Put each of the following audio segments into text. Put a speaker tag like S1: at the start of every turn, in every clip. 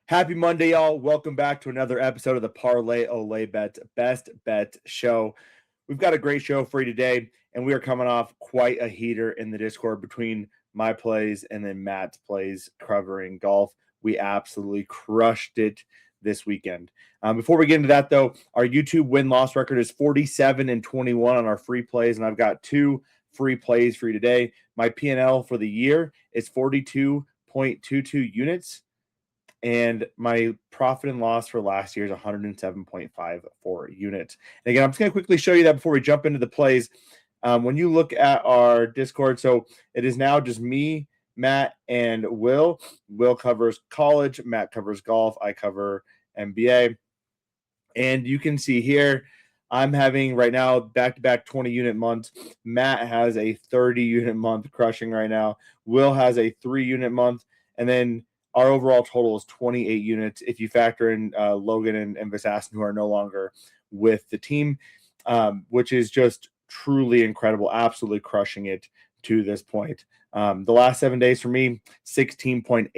S1: Happy Monday, y'all. Welcome back to another episode of the Parlay Olay Bet Best Bet Show. We've got a great show for you today, and we are coming off quite a heater in the Discord between my plays and then Matt's plays covering golf. We absolutely crushed it this weekend. Before we get into that, though, our YouTube win-loss record is 47-21 on our free plays, and I've got two free plays for you today. My P&L for the year is 42.22 units. And my profit and loss for last year is 107.54 units. And again, I'm just going to quickly show you that before we jump into the plays. When you look at our Discord, so it is now just me, Matt, and Will. Will covers college, Matt covers golf, I cover NBA. And you can see here, I'm having right now back-to-back 20-unit months. Matt has a 30-unit month crushing right now. Will has a 3-unit month. And then our overall total is 28 units if you factor in Logan and Visassin, who are no longer with the team, which is just truly incredible, absolutely crushing it to this point. The last 7 days for me, 16.88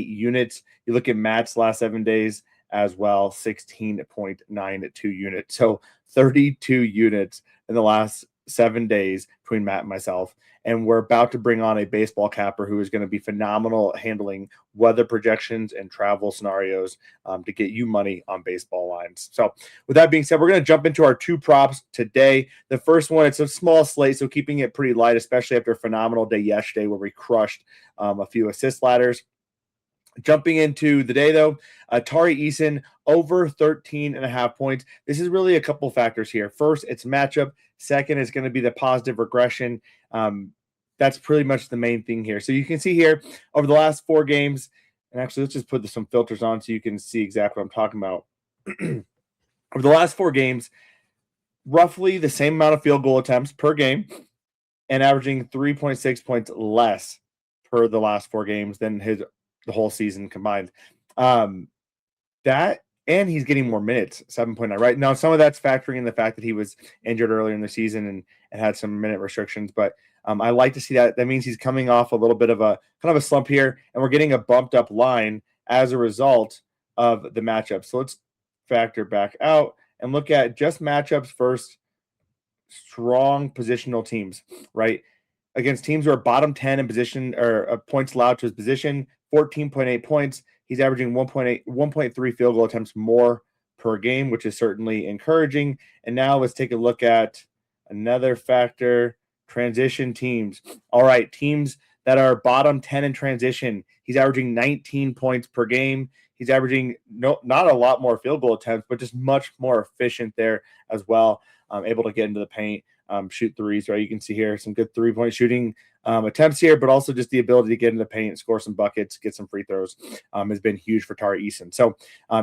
S1: units. You look at Matt's last 7 days as well, 16.92 units. So 32 units in the last 7 days between Matt and myself. And we're about to bring on a baseball capper who is going to be phenomenal at handling weather projections and travel scenarios to get you money on baseball lines. So with that being said, we're going to jump into our two props today. The first one, it's a small slate, so keeping it pretty light, especially after a phenomenal day yesterday where we crushed a few assist ladders. Jumping into the day, though, Tari Eason over 13.5 points. This is really a couple factors here. First, it's matchup. Second is going to be the positive regression. That's pretty much the main thing here. So you can see here over the last 4 games, and actually let's just put some filters on so you can see exactly what I'm talking about. Over the last 4 games, roughly the same amount of field goal attempts per game and averaging 3.6 points less per the last 4 games than the whole season combined. That and he's getting more minutes, 7.9. Right now, some of that's factoring in the fact that he was injured earlier in the season and had some minute restrictions. But I like to see that. That means he's coming off a little bit of a kind of a slump here, and we're getting a bumped up line as a result of the matchup. So let's factor back out and look at just matchups first. Strong positional teams, right? Against teams who are bottom 10 in position or points allowed to his position, 14.8 points. He's averaging 1.3 field goal attempts more per game, which is certainly encouraging. And now let's take a look at another factor, transition teams. All right, teams that are bottom 10 in transition. He's averaging 19 points per game. He's averaging not a lot more field goal attempts, but just much more efficient there as well. Able to get into the paint, shoot threes, right? You can see here some good 3-point shooting attempts here, but also just the ability to get in the paint, score some buckets, get some free throws has been huge for Tari Eason. So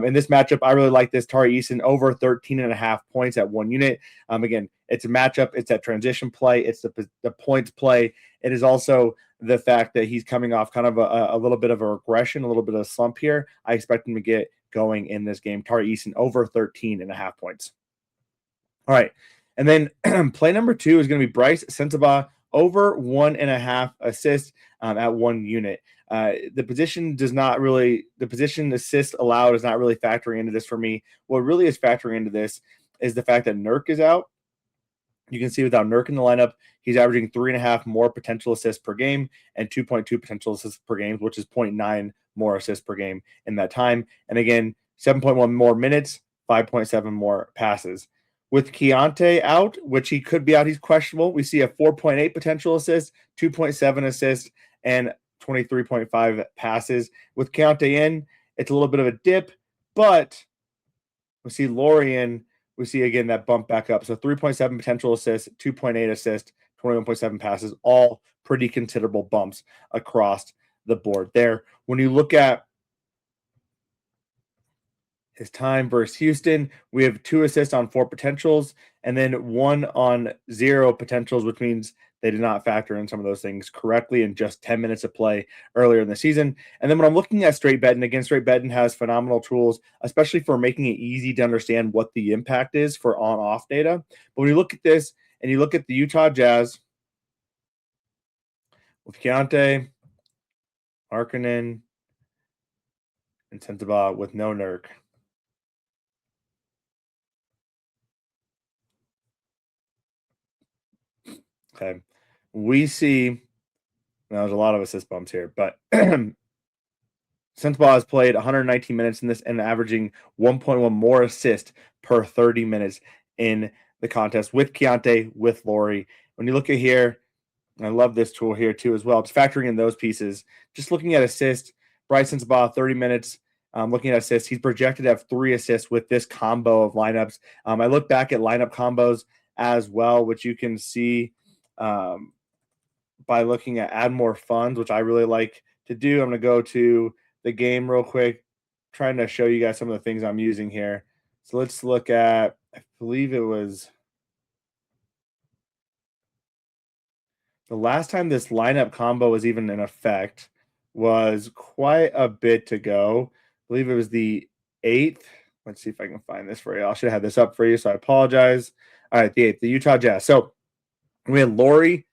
S1: in this matchup, I really like this. Tari Eason over 13.5 points at 1 unit. Again, it's a matchup. It's that transition play. It's the points play. It is also the fact that he's coming off kind of a little bit of a regression, a little bit of a slump here. I expect him to get going in this game. Tari Eason over 13.5 points. All right. And then play number 2 is going to be Bryce Sensabaugh over 1.5 assists at 1 unit. The position assist allowed is not really factoring into this for me. What really is factoring into this is the fact that Nurk is out. You can see without Nurk in the lineup, he's averaging 3.5 more potential assists per game and 2.2 potential assists per game, which is 0.9 more assists per game in that time. And again, 7.1 more minutes, 5.7 more passes. With Keontae out, which he could be out, he's questionable. We see a 4.8 potential assist, 2.7 assists, and 23.5 passes. With Keontae in, it's a little bit of a dip, but we see Lorian, we see again that bump back up. So 3.7 potential assists, 2.8 assists, 21.7 passes, all pretty considerable bumps across the board there. When you look at his time versus Houston, we have 2 assists on 4 potentials and then 1 on 0 potentials, which means they did not factor in some of those things correctly in just 10 minutes of play earlier in the season. And then when I'm looking at straight betting, again, straight betting has phenomenal tools, especially for making it easy to understand what the impact is for on-off data. But when you look at this and you look at the Utah Jazz with Keontae, Markkanen, and Sensabaugh with no Nurk. Okay. We see now there's a lot of assist bumps here, but Sensabaugh has played 119 minutes in this and averaging 1.1 more assists per 30 minutes in the contest with Keontae, with Laurie. When you look at here, I love this tool here too as well. It's factoring in those pieces. Just looking at assists, Bryce Sensabaugh, 30 minutes. Looking at assists, he's projected to have 3 assists with this combo of lineups. I look back at lineup combos as well, which you can see by looking at add more funds, which I really like to do. I'm going to go to the game real quick, trying to show you guys some of the things I'm using here. So let's look at, I believe it was the last time this lineup combo was even in effect was quite a bit ago. I believe it was the 8th. Let's see if I can find this for you. I should have this up for you, so I apologize. All right, the 8th, the Utah Jazz. So we had Laurie,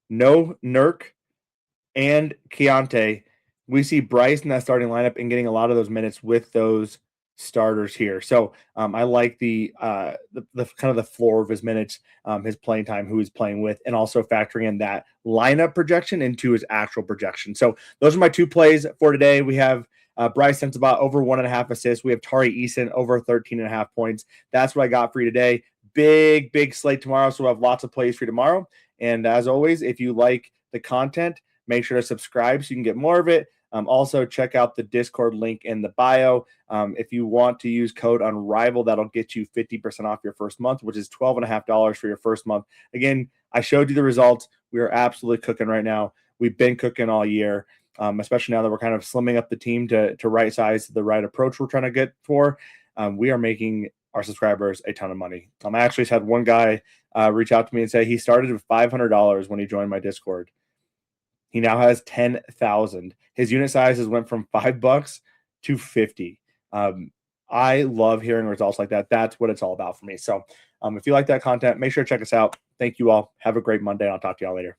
S1: no Nurk, and Keontae. We see Bryce in that starting lineup and getting a lot of those minutes with those starters here. So I like the kind of the floor of his minutes, his playing time, who he's playing with, and also factoring in that lineup projection into his actual projection. So those are my 2 plays for today. We have Bryce Sensabaugh over 1.5 assists. We have Tari Eason over 13.5 points. That's what I got for you today. Big slate tomorrow. So we'll have lots of plays for you tomorrow. And as always, if you like the content, make sure to subscribe so you can get more of it. Also, check out the Discord link in the bio. If you want to use code UNRIVAL, that'll get you 50% off your first month, which is $12.50 for your first month. Again, I showed you the results. We are absolutely cooking right now. We've been cooking all year, especially now that we're kind of slimming up the team to right size the right approach we're trying to get for. We are making our subscribers a ton of money. I actually just had one guy reach out to me and say he started with $500 when he joined my Discord. He now has 10,000. His unit sizes went from $5 to 50. I love hearing results like that. That's what it's all about for me. So if you like that content, make sure to check us out. Thank you all. Have a great Monday. I'll talk to y'all later.